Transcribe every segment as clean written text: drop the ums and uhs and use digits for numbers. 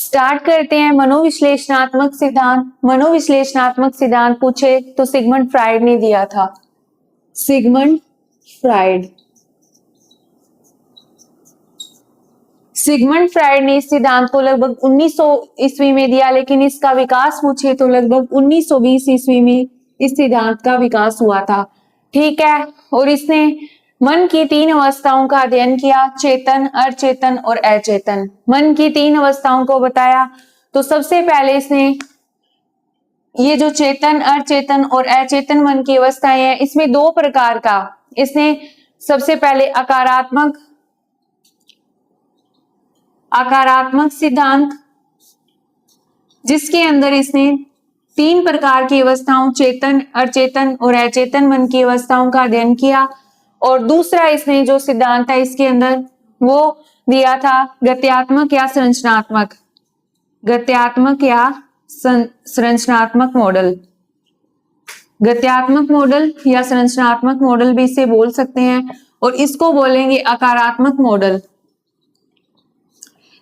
Start करते हैं। मनोविश्लेषणात्मक सिद्धांत। मनोविश्लेषणात्मक सिद्धांत पूछे तो सिगमंड फ्राइड ने दिया था। Sigmund Freud. सिगमंड फ्राइड ने इस सिद्धांत को लगभग 1900 ईस्वी में दिया, लेकिन इसका विकास पूछे तो लगभग 1920 ईस्वी में इस सिद्धांत का विकास हुआ था। ठीक है। और इसने मन की 3 अवस्थाओं का अध्ययन किया, चेतन, अचेतन और अचेतन। मन की 3 अवस्थाओं को बताया तो सबसे पहले इसने ये जो चेतन, अचेतन और अचेतन मन की अवस्थाएं हैं, इसमें 2 प्रकार का इसने सबसे पहले आकारात्मक सिद्धांत, जिसके अंदर इसने 3 प्रकार की अवस्थाओं चेतन, अचेतन और अचेतन मन की अवस्थाओं का अध्ययन किया। और दूसरा इसने जो सिद्धांत है इसके अंदर वो दिया था गत्यात्मक या संरचनात्मक, गत्यात्मक या संरचनात्मक मॉडल। गत्यात्मक मॉडल या संरचनात्मक मॉडल भी इसे बोल सकते हैं, और इसको बोलेंगे आकारात्मक मॉडल,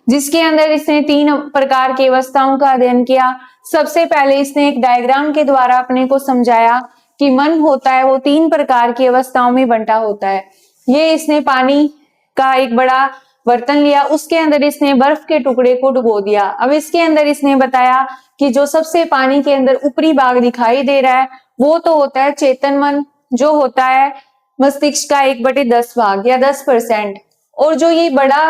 जिसके अंदर इसने 3 प्रकार की अवस्थाओं का अध्ययन किया। सबसे पहले इसने एक डायग्राम के द्वारा अपने को समझाया कि मन होता है वो 3 प्रकार की अवस्थाओं में बंटा होता है। ये इसने पानी का एक बड़ा बर्तन लिया, उसके अंदर इसने बर्फ के टुकड़े को डुबो दिया। अब इसके अंदर इसने बताया कि जो सबसे पानी के अंदर ऊपरी भाग दिखाई दे रहा है वो तो होता है चेतन मन, जो होता है मस्तिष्क का 1/10 भाग या 10%। और जो ये बड़ा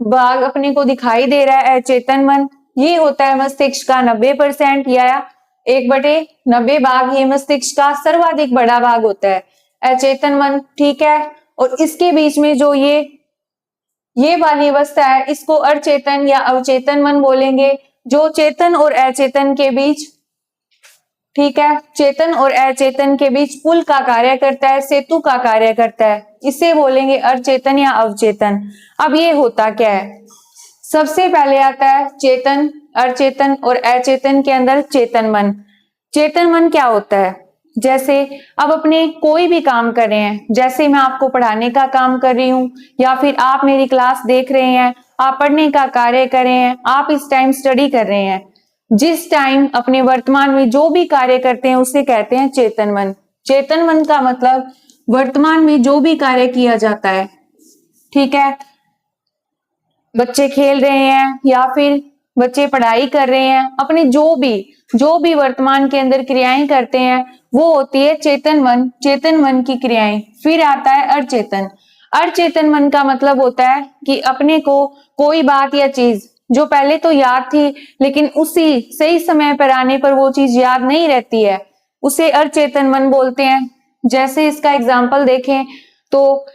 भाग अपने को दिखाई दे रहा है अचेतन मन, ये होता है मस्तिष्क का 90% या 1/90 भाग। ये मस्तिष्क का सर्वाधिक बड़ा भाग होता है अचेतन मन। ठीक है। और इसके बीच में जो ये वाली अवस्था है इसको अचेतन या अवचेतन मन बोलेंगे, जो चेतन और अचेतन के बीच, ठीक है, चेतन और अचेतन के बीच पुल का कार्य करता है, सेतु का कार्य करता है, इसे बोलेंगे अचेतन या अवचेतन। अब ये होता क्या है? सबसे पहले आता है चेतन, अचेतन और अचेतन के अंदर चेतन मन। चेतन मन क्या होता है? जैसे अब अपने कोई भी काम कर रहे हैं, जैसे मैं आपको पढ़ाने का काम कर रही हूँ, या फिर आप मेरी क्लास देख रहे हैं, आप पढ़ने का कार्य कर रहे हैं, आप इस टाइम स्टडी कर रहे हैं। जिस टाइम अपने वर्तमान में जो भी कार्य करते हैं उसे कहते हैं चेतन मन। चेतन मन का मतलब वर्तमान में जो भी कार्य किया जाता है। ठीक है। बच्चे खेल रहे हैं या फिर बच्चे पढ़ाई कर रहे हैं, अपने जो भी वर्तमान के अंदर क्रियाएं करते हैं वो होती है चेतन मन, चेतन मन की क्रियाएं। फिर आता है अचेतन। अचेतन मन का मतलब होता है कि अपने को कोई बात या चीज जो पहले तो याद थी लेकिन उसी सही समय पर आने पर वो चीज याद नहीं रहती है, उसे अचेतन मन बोलते हैं। जैसे इसका एग्जाम्पल देखें तो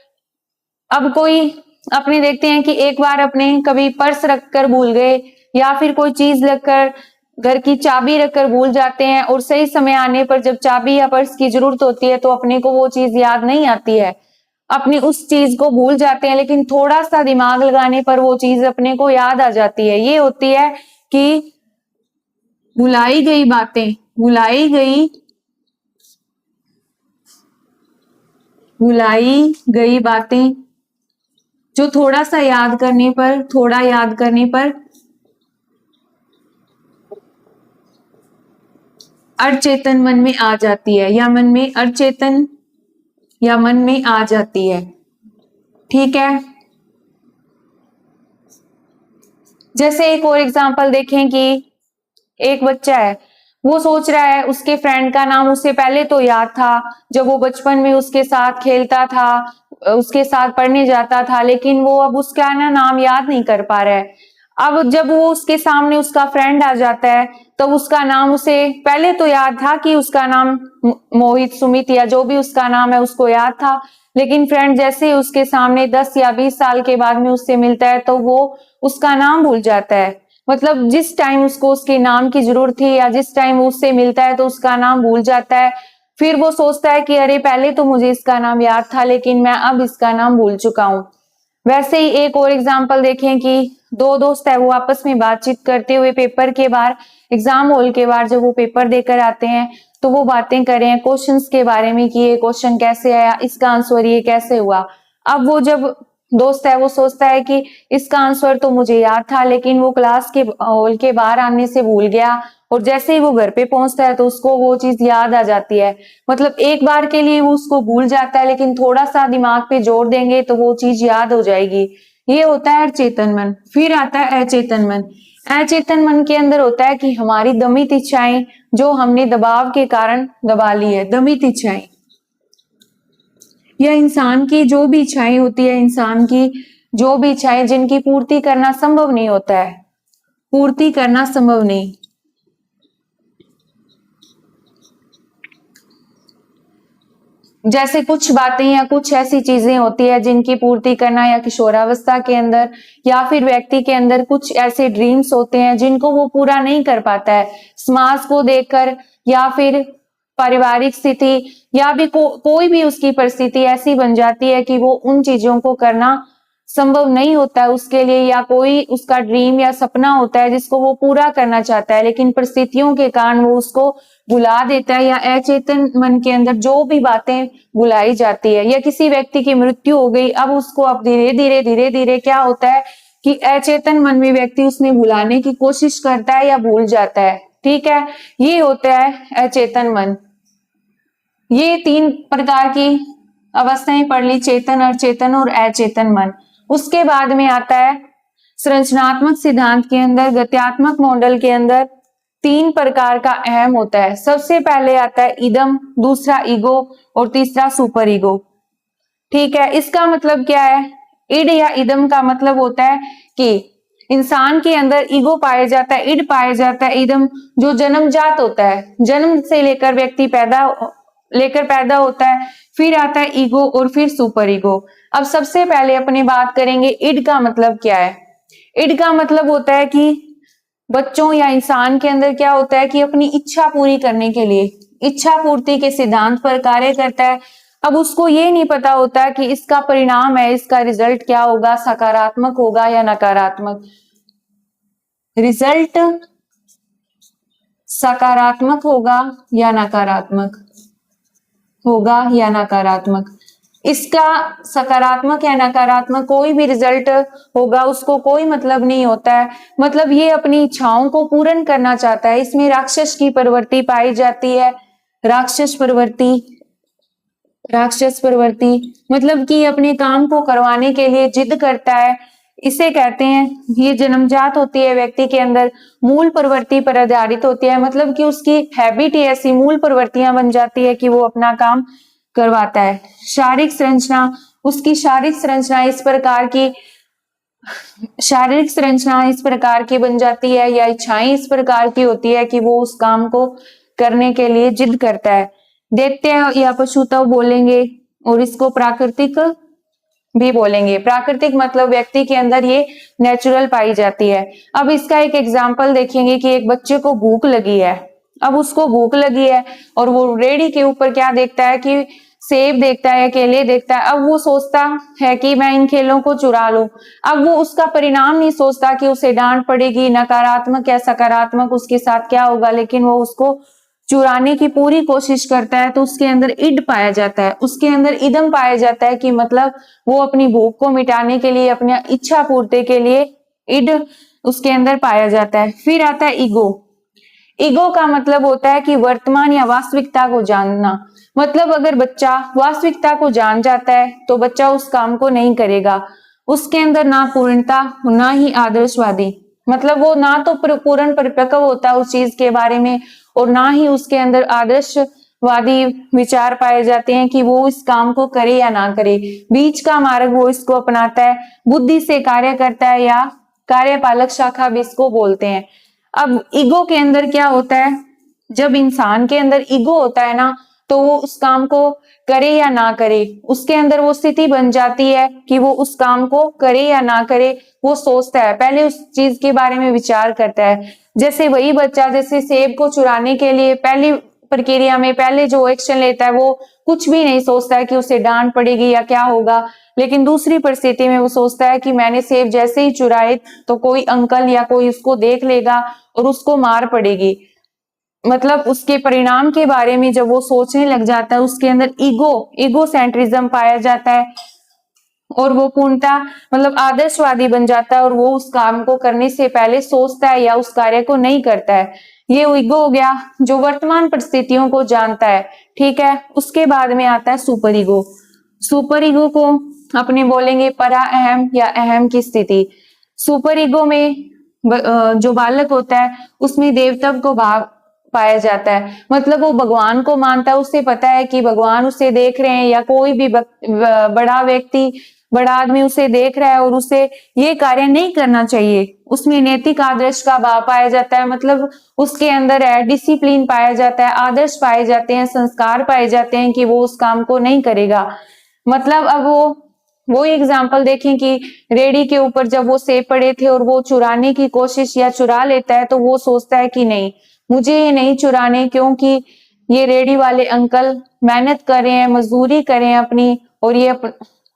अब कोई अपने देखते हैं कि एक बार अपने कभी पर्स रखकर भूल गए या फिर कोई चीज रखकर, घर की चाबी रखकर भूल जाते हैं, और सही समय आने पर जब चाबी या पर्स की जरूरत होती है तो अपने को वो चीज याद नहीं आती है, अपनी उस चीज को भूल जाते हैं, लेकिन थोड़ा सा दिमाग लगाने पर वो चीज अपने को याद आ जाती है। ये होती है कि भुलाई गई बातें, भुलाई गई बातें जो थोड़ा याद करने पर अचेतन मन में आ जाती है, या मन में अचेतन या मन में आ जाती है। ठीक है। जैसे एक और एग्जांपल देखें कि एक बच्चा है, वो सोच रहा है उसके फ्रेंड का नाम उसे पहले तो याद था, जब वो बचपन में उसके साथ खेलता था, उसके साथ पढ़ने जाता था, लेकिन वो अब उसका नाम याद नहीं कर पा रहा है। अब जब वो उसके सामने उसका फ्रेंड आ जाता है तो उसका नाम उसे पहले तो याद था कि उसका नाम मोहित, सुमित या जो भी उसका नाम है उसको याद था, लेकिन फ्रेंड जैसे ही उसके सामने 10 या 20 साल के बाद में उससे मिलता है तो वो उसका नाम भूल जाता है। मतलब जिस टाइम उसको उसके नाम की जरूरत थी या जिस टाइम वो उससे मिलता है तो उसका नाम भूल जाता है। फिर वो सोचता है कि अरे पहले तो मुझे इसका नाम याद था लेकिन मैं अब इसका नाम भूल चुका हूँ। वैसे ही एक और एग्जाम्पल देखें कि 2 दोस्त है, वो आपस में बातचीत करते हुए पेपर के बाहर, एग्जाम हॉल के बाहर जब वो पेपर देकर आते हैं तो वो बातें कर रहे हैं क्वेश्चंस के बारे में कि ये क्वेश्चन कैसे आया, इसका आंसर ये कैसे हुआ। अब वो जब दोस्त है वो सोचता है कि इसका आंसर तो मुझे याद था, लेकिन वो क्लास के हॉल के बाहर आने से भूल गया, और जैसे ही वो घर पे पहुंचता है तो उसको वो चीज याद आ जाती है। मतलब एक बार के लिए वो उसको भूल जाता है, लेकिन थोड़ा सा दिमाग पे जोर देंगे तो वो चीज याद हो जाएगी। ये होता है चेतन मन। फिर आता है अचेतन मन। अचेतन मन के अंदर होता है कि हमारी दमित इच्छाएं जो हमने दबाव के कारण दबा ली है। दमित इच्छाएं या इंसान की जो भी इच्छाएं होती है, इंसान की जो भी इच्छाएं जिनकी पूर्ति करना संभव नहीं होता है, पूर्ति करना संभव नहीं। जैसे कुछ बातें या कुछ ऐसी चीजें होती है जिनकी पूर्ति करना, या किशोरावस्था के अंदर या फिर व्यक्ति के अंदर कुछ ऐसे ड्रीम्स होते हैं जिनको वो पूरा नहीं कर पाता है, समाज को देखकर या फिर पारिवारिक स्थिति या भी कोई भी उसकी परिस्थिति ऐसी बन जाती है कि वो उन चीजों को करना संभव नहीं होता है उसके लिए, या कोई उसका ड्रीम या सपना होता है जिसको वो पूरा करना चाहता है, लेकिन परिस्थितियों के कारण वो उसको भुला देता है, या अचेतन मन के अंदर जो भी बातें भुलाई जाती है। या किसी व्यक्ति की मृत्यु हो गई, अब उसको अब धीरे धीरे क्या होता है कि अचेतन मन में व्यक्ति उसने भुलाने की कोशिश करता है या भूल जाता है। ठीक है, ये होता है अचेतन मन। ये 3 प्रकार की अवस्थाएं पढ़ ली, चेतन, अचेतन और अचेतन मन। उसके बाद में आता है संरचनात्मक सिद्धांत के अंदर, गत्यात्मक मॉडल के अंदर 3 प्रकार का अहम होता है। सबसे पहले आता है इदम, दूसरा ईगो और तीसरा सुपर ईगो। ठीक है, इसका मतलब क्या है? इड या इदम का मतलब होता है कि इंसान के अंदर ईगो पाया जाता है, इड पाया जाता है, इदम जो जन्मजात होता है, जन्म से लेकर व्यक्ति पैदा होता है। फिर आता है ईगो और फिर सुपर ईगो। अब सबसे पहले अपनी बात करेंगे इड का मतलब क्या है। इड का मतलब होता है कि बच्चों या इंसान के अंदर क्या होता है कि अपनी इच्छा पूरी करने के लिए इच्छा पूर्ति के सिद्धांत पर कार्य करता है। अब उसको ये नहीं पता होता कि इसका परिणाम है, इसका रिजल्ट क्या होगा, सकारात्मक होगा या नकारात्मक। रिजल्ट सकारात्मक होगा या नकारात्मक। इसका सकारात्मक या नकारात्मक कोई भी रिजल्ट होगा उसको कोई मतलब नहीं होता है। मतलब ये अपनी इच्छाओं को पूर्ण करना चाहता है। इसमें राक्षस की प्रवृत्ति पाई जाती है। राक्षस प्रवृत्ति मतलब कि अपने काम को करवाने के लिए जिद करता है। इसे कहते हैं, ये जन्मजात होती है व्यक्ति के अंदर, मूल प्रवृत्ति पर आधारित होती है। मतलब कि उसकी हैबिट ही ऐसी मूल प्रवृत्तियां बन जाती है कि वो अपना काम करवाता है। शारीरिक संरचना, उसकी शारीरिक संरचना इस प्रकार की बन जाती है, या इच्छाएं इस प्रकार की होती है कि वो उस काम को करने के लिए जिद करता है। दैत्य या पशुत्व बोलेंगे, और इसको प्राकृतिक भी बोलेंगे। प्राकृतिक मतलब व्यक्ति के अंदर ये नेचुरल पाई जाती है। अब इसका एक एग्जाम्पल देखेंगे कि एक बच्चे को भूख लगी है। अब उसको भूख लगी है और वो रेडी के ऊपर क्या देखता है कि सेब देखता है, केले देखता है। अब वो सोचता है कि मैं इन केलों को चुरा लूं। अब वो उसका परिणाम नहीं सोचता कि उसे डांट पड़ेगी, नकारात्मक या सकारात्मक उसके साथ क्या होगा, लेकिन वो उसको चुराने की पूरी कोशिश करता है। तो उसके अंदर इड पाया जाता है, उसके अंदर इदम पाया जाता है कि मतलब वो अपनी भूख को मिटाने के लिए, अपनी इच्छा पूर्ति के लिए इड उसके अंदर पाया जाता है। फिर आता है ईगो। ईगो का मतलब होता है कि वर्तमान या वास्तविकता को जानना। मतलब अगर बच्चा वास्तविकता को जान जाता है तो बच्चा उस काम को नहीं करेगा। उसके अंदर ना पूर्णता ना ही आदर्शवादी, मतलब वो ना तो पूर्ण परिपक्व होता उस चीज के बारे में, और ना ही उसके अंदर आदर्शवादी विचार पाए जाते हैं कि वो इस काम को करे या ना करे। बीच का मार्ग वो इसको अपनाता है, बुद्धि से कार्य करता है, या कार्यपालक शाखा भी इसको बोलते हैं। अब ईगो के अंदर क्या होता है, जब इंसान के अंदर ईगो होता है ना, तो वो उस काम को करे या ना करे, उसके अंदर वो स्थिति बन जाती है कि वो उस काम को करे या ना करे। वो सोचता है, पहले उस चीज के बारे में विचार करता है। जैसे वही बच्चा जैसे सेब को चुराने के लिए पहली प्रक्रिया में पहले जो एक्शन लेता है, वो कुछ भी नहीं सोचता है कि उसे डांट पड़ेगी या क्या होगा, लेकिन दूसरी परिस्थिति में वो सोचता है कि मैंने सेब जैसे ही चुराए तो कोई अंकल या कोई उसको देख लेगा और उसको मार पड़ेगी। मतलब उसके परिणाम के बारे में जब वो सोचने लग जाता है, उसके अंदर ईगो सेंट्रिज्म पाया जाता है। और वो पूर्णता मतलब आदर्शवादी बन जाता है और वो उस काम को करने से पहले सोचता है या उस कार्य को नहीं करता है। ये ईगो हो गया जो वर्तमान परिस्थितियों को जानता है, ठीक है। उसके बाद में आता है सुपर ईगो। सुपर ईगो को अपने बोलेंगे परा अहम या अहम की स्थिति। सुपर ईगो में जो बालक होता है उसमें देवत्व को भाव पाया जाता है, मतलब वो भगवान को मानता है, उसे पता है कि भगवान उसे देख रहे हैं या कोई भी बड़ा व्यक्ति, बड़ा आदमी उसे देख रहा है और उसे ये कार्य नहीं करना चाहिए। उसमें नैतिक आदर्श का भाव पाया जाता है, मतलब उसके अंदर है डिसिप्लिन पाया जाता है, आदर्श पाए जाते हैं, संस्कार पाए जाते हैं कि वो उस काम को नहीं करेगा। मतलब अब वो एग्जाम्पल देखें कि रेडी के ऊपर जब वो सेब पड़े थे और वो चुराने की कोशिश या चुरा लेता है तो वो सोचता है कि नहीं, मुझे ये नहीं चुराने, क्योंकि ये रेडी वाले अंकल मेहनत कर रहे हैं, मजदूरी कर रहे हैं अपनी, और ये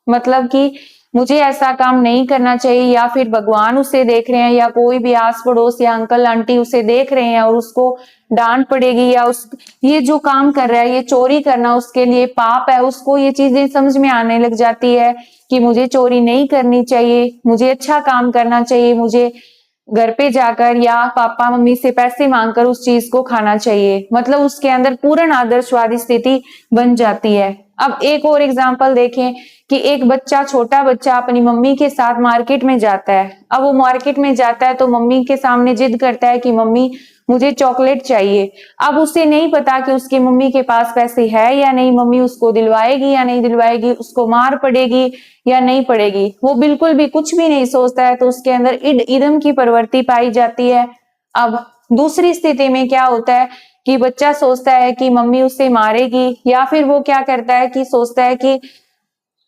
मतलब कि मुझे ऐसा काम नहीं करना चाहिए। या फिर भगवान उसे देख रहे हैं या कोई भी आस पड़ोस या अंकल आंटी उसे देख रहे हैं और उसको डांट पड़ेगी, या उस ये जो काम कर रहा है, ये चोरी करना उसके लिए पाप है, उसको ये चीजें समझ में आने लग जाती है कि मुझे चोरी नहीं करनी चाहिए, मुझे अच्छा काम करना चाहिए, मुझे घर पे जाकर या पापा मम्मी से पैसे मांगकर उस चीज को खाना चाहिए। मतलब उसके अंदर पूर्ण आदर्शवादी स्थिति बन जाती है। अब एक और एग्जांपल देखें कि एक बच्चा, छोटा बच्चा अपनी मम्मी के साथ मार्केट में जाता है। अब वो मार्केट में जाता है तो मम्मी के सामने जिद करता है कि मम्मी मुझे चॉकलेट चाहिए। अब उसे नहीं पता कि उसकी मम्मी के पास पैसे है या नहीं, मम्मी उसको दिलवाएगी या नहीं दिलवाएगी, उसको मार पड़ेगी या नहीं पड़ेगी, वो बिल्कुल भी कुछ भी नहीं सोचता है। तो उसके अंदर इड इदम की प्रवृत्ति पाई जाती है। अब दूसरी स्थिति में क्या होता है कि बच्चा सोचता है कि मम्मी उसे मारेगी, या फिर वो क्या करता है कि सोचता है कि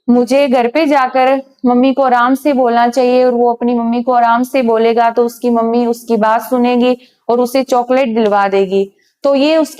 मुझे घर पे जाकर मम्मी को आराम से बोलना चाहिए, और वो अपनी मम्मी को आराम से बोलेगा तो उसकी मम्मी उसकी बात सुनेगी और उसे चॉकलेट दिलवा देगी। तो ये उसकी